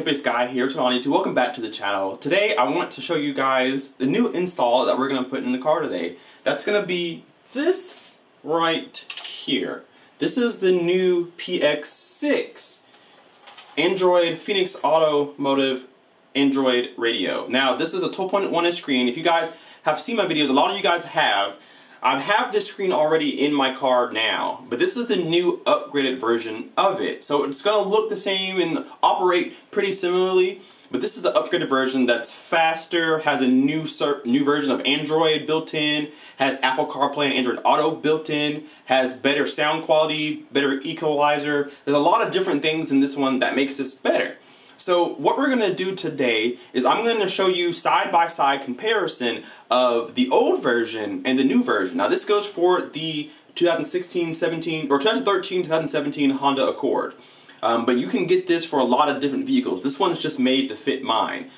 Kpaceguy here, Automotive. Welcome back to the channel. Today I want to show you guys the new install that we're going to put in the car today. That's going to be this right here. This is the new PX6 Android Phoenix Automotive Android radio. Now this is a 12.1 inch screen. If you guys have seen my videos, a lot of you guys have. I have this screen already in my car now, but this is the new upgraded version of it. So it's going to look the same and operate pretty similarly, but this is the upgraded version that's faster, has a new version of Android built in, has Apple CarPlay and Android Auto built in, has better sound quality, better Equalizer. There's a lot of different things in this one that makes this better. So what we're going to do today is I'm going to show you side-by-side comparison of the old version and the new version. Now this goes for the 2016-17 or 2013-2017 Honda Accord. But you can get this for a lot of different vehicles. This one's just made to fit mine.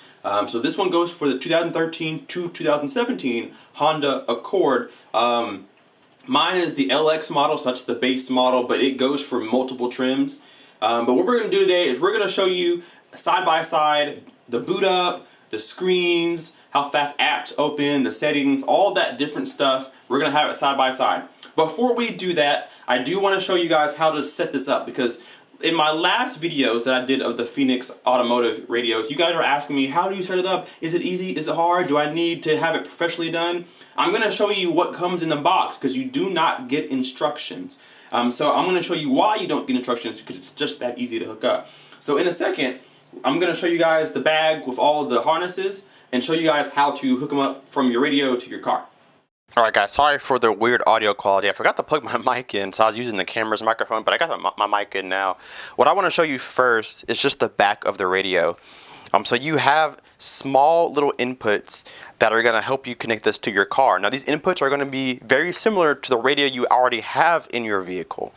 So this one goes for the 2013 to 2017 Honda Accord. Mine is the LX model, so that's the base model, but it goes for multiple trims. But what we're going to do today is we're going to show you side by side the boot up, the screens, how fast apps open, the settings, all that different stuff. We're going to have it side by side. Before we do that, I do want to show you guys how to set this up, because in my last videos that I did of the Phoenix Automotive radios, you guys were asking me, how do you set it up? Is it easy? Is it hard? Do I need to have it professionally done? I'm going to show you what comes in the box, because you do not get instructions. So I'm going to show you why you don't get instructions, because it's just that easy to hook up. So in a second, I'm going to show you guys the bag with all of the harnesses and show you guys how to hook them up from your radio to your car. Alright guys, sorry for the weird audio quality. I forgot to plug my mic in, so I was using the camera's microphone, but I got my mic in now. What I want to show you first is just the back of the radio. So you have small little inputs that are going to help you connect this to your car. Now these inputs are going to be very similar to the radio you already have in your vehicle.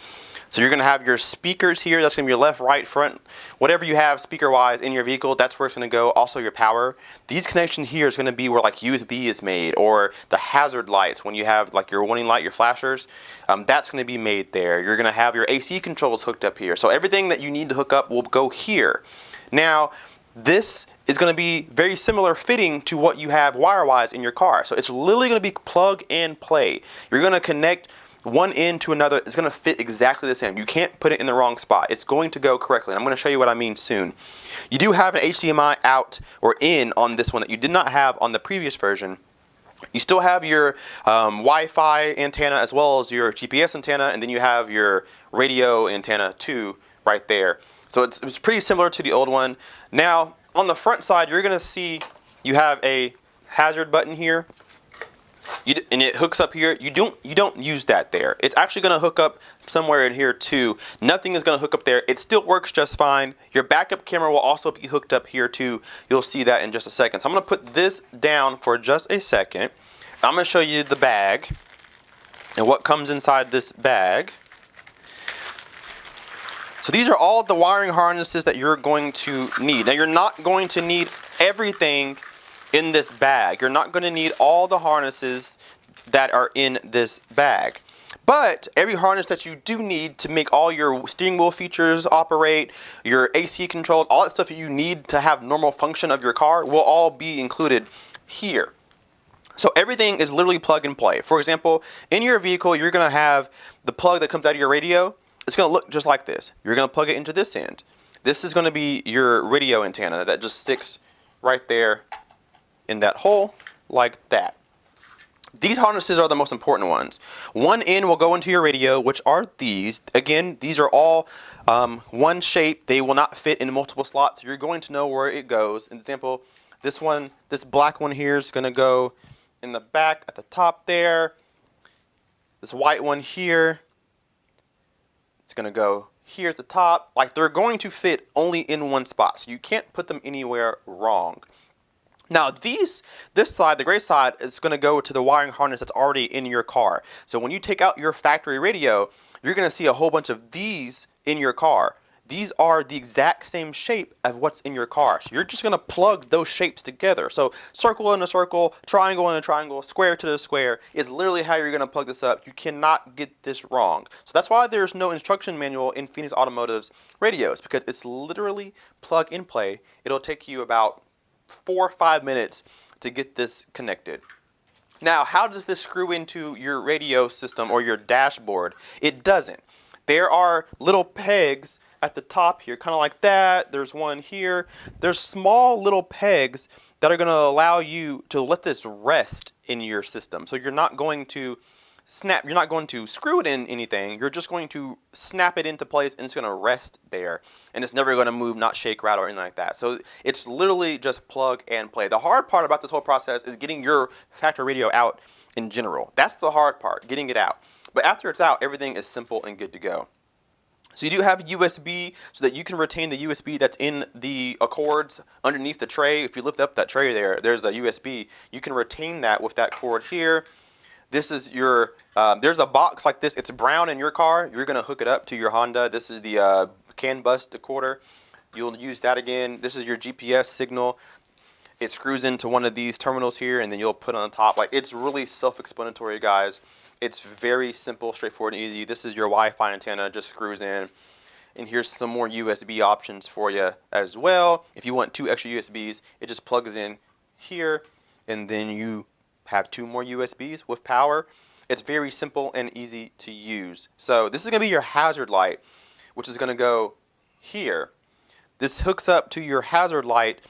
So you're going to have your speakers here. That's going to be your left, right, front, whatever you have speaker-wise in your vehicle, that's where it's going to go. Also your power. These connections here is going to be where like USB is made, or the hazard lights when you have like your warning light, your flashers. That's going to be made there. You're going to have your AC controls hooked up here. So everything that you need to hook up will go here. Now, this is going to be very similar fitting to what you have wire-wise in your car. So it's literally going to be plug and play. You're going to connect one end to another. It's going to fit exactly the same. You can't put it in the wrong spot. It's going to go correctly. And I'm going to show you what I mean soon. You do have an HDMI out or in on this one that you did not have on the previous version. You still have your Wi-Fi antenna as well as your GPS antenna, and then you have your radio antenna too right there. So it's pretty similar to the old one. Now on the front side, you're going to see you have a hazard button here. And it hooks up here. You don't use that there. It's actually going to hook up somewhere in here too. Nothing is going to hook up there. It still works just fine. Your backup camera will also be hooked up here too. You'll see that in just a second. So I'm going to put this down for just a second. I'm going to show you the bag and what comes inside this bag. So these are all the wiring harnesses that you're going to need. Now you're not going to need everything in this bag. You're not going to need all the harnesses that are in this bag. But every harness that you do need to make all your steering wheel features operate, your AC control, all that stuff that you need to have normal function of your car will all be included here. So everything is literally plug and play. For example, in your vehicle, you're going to have the plug that comes out of your radio. It's going to look just like this. You're going to plug it into this end. This is going to be your radio antenna that just sticks right there in that hole like that. These harnesses are the most important ones. One end will go into your radio, which are these. Again, these are all one shape. They will not fit in multiple slots. You're going to know where it goes. For example, this one, this black one here is going to go in the back at the top there. This white one here, it's going to go here at the top. Like, they're going to fit only in one spot, so you can't put them anywhere wrong. Now this side, the gray side, is going to go to the wiring harness that's already in your car. So when you take out your factory radio, you're going to see a whole bunch of these in your car. these are the exact same shape of what's in your car. So you're just going to plug those shapes together. So circle in a circle, triangle in a triangle, square to the square is literally how you're going to plug this up. You cannot get this wrong. So that's why there's no instruction manual in Phoenix Automotive's radios, because it's literally plug and play. It'll take you about 4 or 5 minutes to get this connected. Now, how does this screw into your radio system or your dashboard? It doesn't. There are little pegs at the top here, kind of like that. There's one here. There's small little pegs that are going to allow you to let this rest in your system. So you're not going to you're not going to screw it in anything. You're just going to snap it into place, and it's going to rest there. And it's never going to move, not shake, rattle, or anything like that. So it's literally just plug and play. The hard part about this whole process is getting your factory radio out in general. That's the hard part, getting it out. But after it's out, everything is simple and good to go. So you do have USB so that you can retain the USB that's in the Accords underneath the tray. If you lift up that tray there, there's a USB. You can retain that with that cord here. This is your, there's a box like this. It's brown in your car. You're going to hook it up to your Honda. This is the CAN bus decoder. You'll use that again. This is your GPS signal. It screws into one of these terminals here, and then you'll put it on top. Like, it's really self-explanatory, guys. It's very simple, straightforward, and easy. This is your Wi-Fi antenna, just screws in. And here's some more USB options for you as well. If you want 2 extra USBs, it just plugs in here, and then you have 2 more USBs with power. It's very simple and easy to use. So this is going to be your hazard light, which is going to go here. This hooks up to your hazard light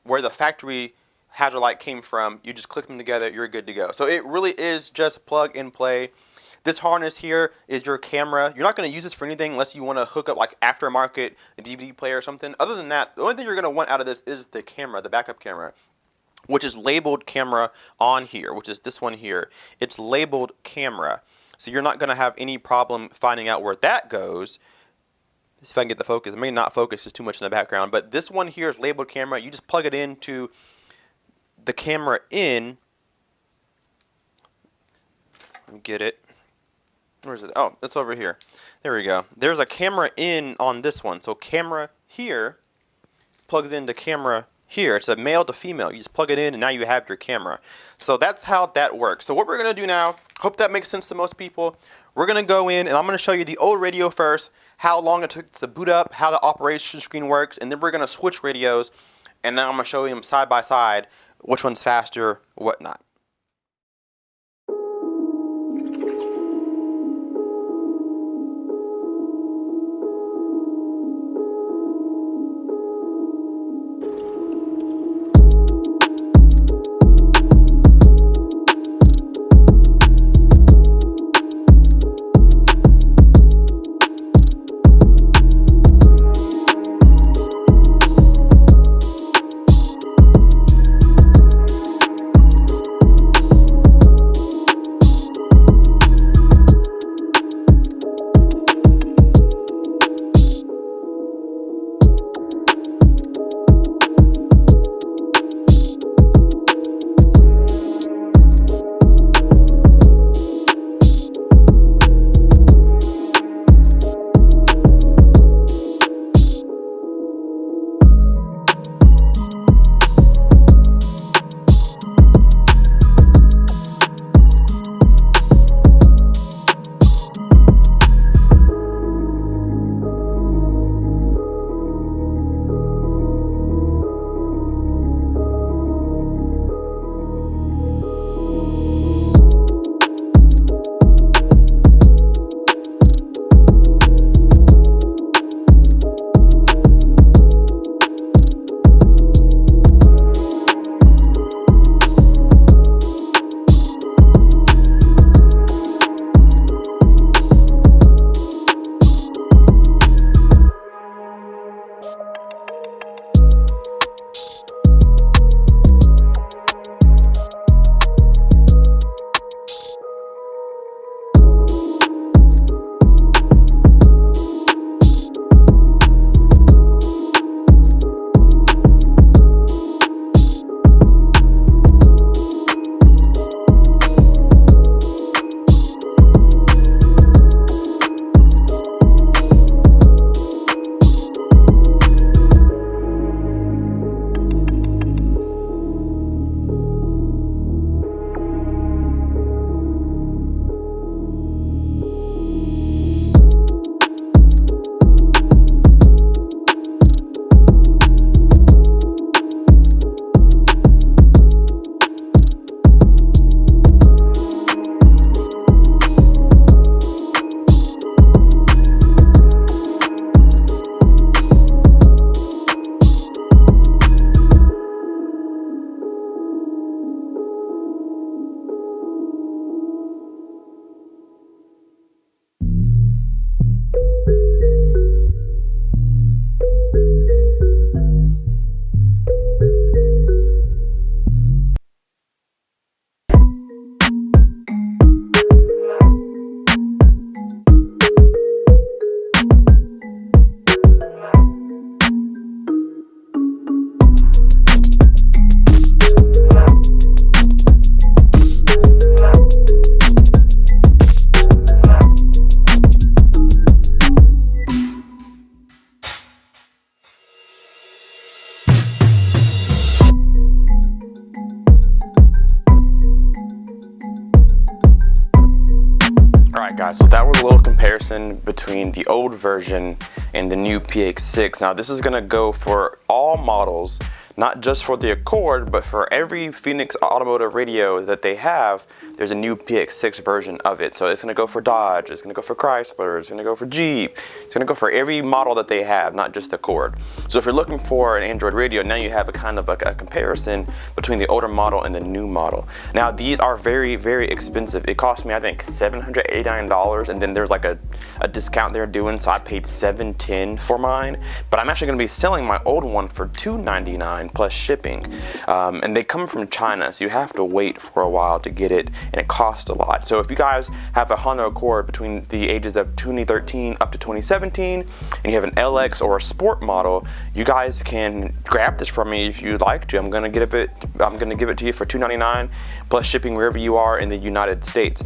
where the factory hazard light came from. You just click them together, you're good to go. So it really is just plug and play. This harness here is your camera. You're not going to use this for anything unless you want to hook up like aftermarket, a DVD player or something. Other than that, the only thing you're going to want out of this is the camera, the backup camera, which is labeled camera on here, which is this one here. It's labeled camera. So you're not going to have any problem finding out where that goes. Let's see if I can get the focus. It may not focus, it's too much in the background. But this one here is labeled camera. You just plug it into the camera in. Let me get it. Where is it? Oh, it's over here. There we go. There's a camera in on this one. So camera here plugs into camera here. It's a male to female. You just plug it in, and now you have your camera. So that's how that works. So what we're going to do now, hope that makes sense to most people. We're going to go in, and I'm going to show you the old radio first, how long it took to boot up, how the operation screen works, and then we're going to switch radios, and now I'm going to show you them side by side, which one's faster, whatnot. a little comparison between the old version and the new PX6. Now this is going to go for all models, not just for the Accord, but for every Phoenix Automotive radio that they have, there's a new PX6 version of it. So it's going to go for Dodge, it's going to go for Chrysler, it's going to go for Jeep, it's going to go for every model that they have, not just the Accord. So if you're looking for an Android radio, now you have a kind of a comparison between the older model and the new model. Now these are very, very expensive. It cost me, I think, $789, and then there's like a discount they're doing, so I paid $710 for mine. But I'm actually going to be selling my old one for $299 plus shipping, and they come from China, so you have to wait for a while to get it, and it costs a lot. So if you guys have a Honda Accord between the ages of 2013 up to 2017, and you have an LX or a Sport model, you guys can grab this from me if you'd like to. I'm gonna give it to you for $299 plus shipping wherever you are in the United States.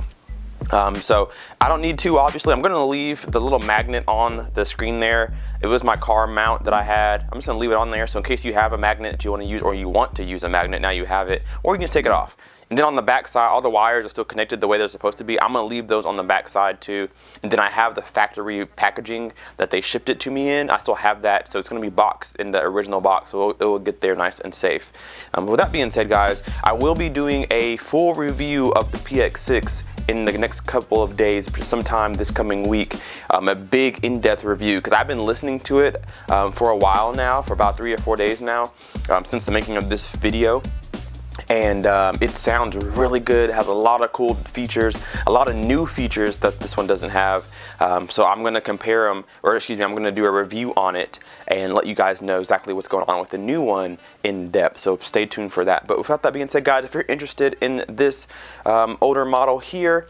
So I don't need to, obviously. I'm going to leave the little magnet on the screen there. It was my car mount that I had. I'm just going to leave it on there, so in case you have a magnet that you want to use, or you want to use a magnet, now you have it, or you can just take it off. And then on the back side, all the wires are still connected the way they're supposed to be. I'm going to leave those on the back side too. And then I have the factory packaging that they shipped it to me in. I still have that, so it's going to be boxed in the original box, so it will get there nice and safe. With that being said, guys, I will be doing a full review of the PX6 in the next couple of days, sometime this coming week. A big in-depth review, because I've been listening to it for a while now, for about 3 or 4 days now, since the making of this video. And it sounds really good. It has a lot of cool features, a lot of new features that this one doesn't have. So I'm going to compare them, or excuse me, I'm going to do a review on it and let you guys know exactly what's going on with the new one in depth. So stay tuned for that. But without that being said, guys, if you're interested in this older model here,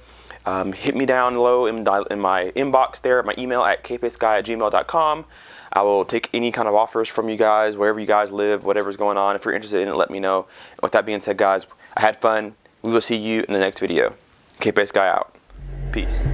hit me down low in my inbox there, my email at kpaceguy@gmail.com. I will take any kind of offers from you guys, wherever you guys live, whatever's going on. If you're interested in it, let me know. And with that being said, guys, I had fun. We will see you in the next video. Kpaceguy out. Peace.